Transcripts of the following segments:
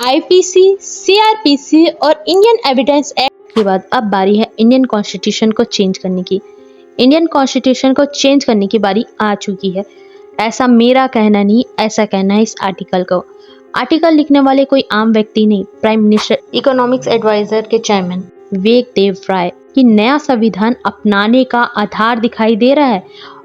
IPC, CrPC और Indian evidence act के बाद अब बारी है इंडियन कॉन्स्टिट्यूशन को चेंज करने की। इंडियन कॉन्स्टिट्यूशन को चेंज करने की बारी आ चुकी है। ऐसा मेरा कहना नहीं, ऐसा कहना है इस आर्टिकल को। आर्टिकल लिखने वाले कोई आम व्यक्ति नहीं, प्राइम मिनिस्टर इकोनॉमिक्स एडवाइजर के चेयरमैन विवेक देव राय की नया संविधान अपनाने का आधार दिखाई दे रहा है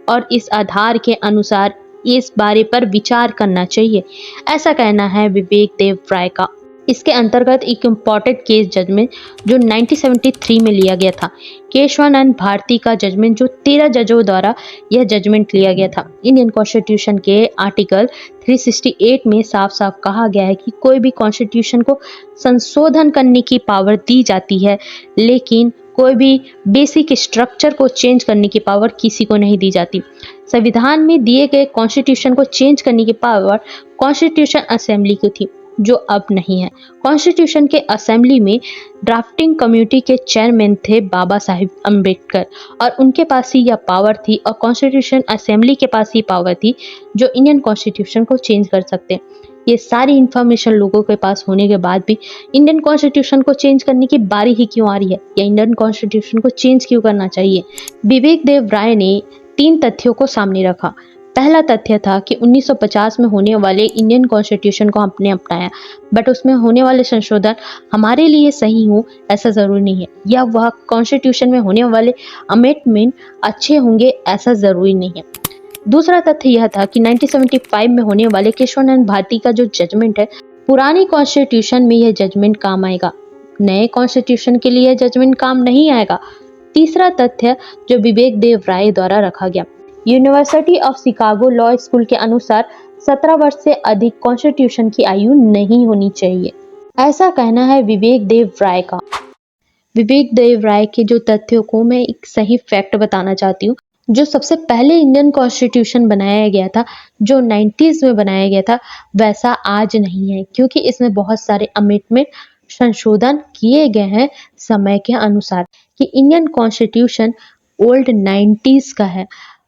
और इस आधार के अनुसार इस बारे पर विचार करना चाहिए, ऐसा कहना है विवेक देव राय का। इसके अंतर्गत एक इम्पॉर्टेंट केस जजमेंट जो 1973 में लिया गया था, केशवानंद भारती का जजमेंट, जो 13 जजों द्वारा यह जजमेंट लिया गया था। इंडियन कॉन्स्टिट्यूशन के आर्टिकल 368 में साफ साफ कहा गया है कि कोई भी कॉन्स्टिट्यूशन को संशोधन करने की पावर दी जाती है, लेकिन कोई भी बेसिक स्ट्रक्चर को चेंज करने की पावर किसी को नहीं दी जाती। संविधान में दिए गए कॉन्स्टिट्यूशन को चेंज करने की पावर कॉन्स्टिट्यूशन असेंबली की थी, जो अब नहीं है। कॉन्स्टिट्यूशन के असेंबली में ड्राफ्टिंग कमेटी के चेयरमैन थे बाबा साहिब अम्बेडकर और उनके पास ही यह पावर थी और कॉन्स्टिट्यूशन असेंबली के पास ही पावर थी जो इंडियन कॉन्स्टिट्यूशन को चेंज कर सकते। ये सारी इंफॉर्मेशन लोगों के पास होने के बाद भी इंडियन कॉन्स्टिट्यूशन को चेंज करने की बारी ही क्यों आ रही है, या इंडियन कॉन्स्टिट्यूशन को चेंज क्यों करना चाहिए? विवेक देव राय ने 3 तथ्यों को सामने रखा। पहला तथ्य था कि 1950 में होने वाले इंडियन कॉन्स्टिट्यूशन को हमने अपनाया, बट उसमें होने वाले संशोधन हमारे लिए सही हो ऐसा जरूरी नहीं है, या वह कॉन्स्टिट्यूशन में होने वाले अमेंडमेंट अच्छे होंगे ऐसा जरूरी नहीं है। दूसरा तथ्य यह था कि 1975 में होने वाले केशवानंद भारती का जो जजमेंट है, पुरानी कॉन्स्टिट्यूशन में यह जजमेंट काम आएगा, नए कॉन्स्टिट्यूशन के लिए यह जजमेंट काम नहीं आएगा। तीसरा तथ्य जो विवेक देव राय द्वारा रखा गया, university of Chicago law school के अनुसार 17 वर्ष से अधिक कॉन्स्टिट्यूशन की आयु नहीं होनी चाहिए, ऐसा कहना है विवेक देव राय का। विवेक देव राय के जो तथ्यों को मैं एक सही फैक्ट बताना चाहती हूँ। जो सबसे पहले इंडियन कॉन्स्टिट्यूशन बनाया गया था, जो 90s में बनाया गया था, वैसा आज नहीं है, क्योंकि इसमें बहुत सारे अमेंडमेंट संशोधन किए गए हैं समय के अनुसार। कि इंडियन कॉन्स्टिट्यूशन ओल्ड 90s का है,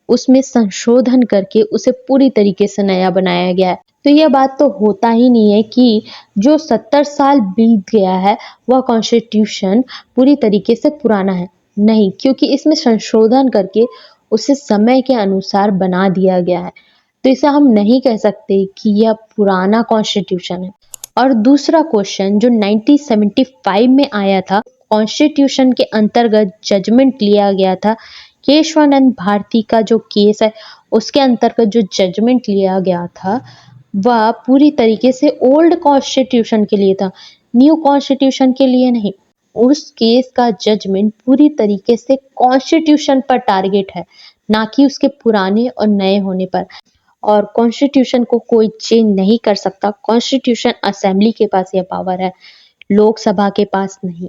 उसमें संशोधन करके उसे पूरी तरीके से नया बनाया गया है। तो यह बात तो होता ही नहीं है कि जो 70 साल बीत गया है वह कॉन्स्टिट्यूशन पूरी तरीके से पुराना है, नहीं, क्योंकि इसमें संशोधन करके उसे समय के अनुसार बना दिया गया है। तो इसे हम नहीं कह सकते कि यह पुराना कॉन्स्टिट्यूशन है। और दूसरा क्वेश्चन जो 1975 में आया था, कॉन्स्टिट्यूशन के अंतर्गत जजमेंट लिया गया था, केशवानंद भारती का जो केस है उसके अंतर्गत जो जजमेंट लिया गया था वह पूरी तरीके से ओल्ड कॉन्स्टिट्यूशन के लिए था, न्यू कॉन्स्टिट्यूशन के लिए नहीं। उस केस का जजमेंट पूरी तरीके से कॉन्स्टिट्यूशन पर टारगेट है, ना कि उसके पुराने और नए होने पर। और कॉन्स्टिट्यूशन को कोई चेंज नहीं कर सकता, कॉन्स्टिट्यूशन असेंबली के पास यह पावर है, लोकसभा के पास नहीं।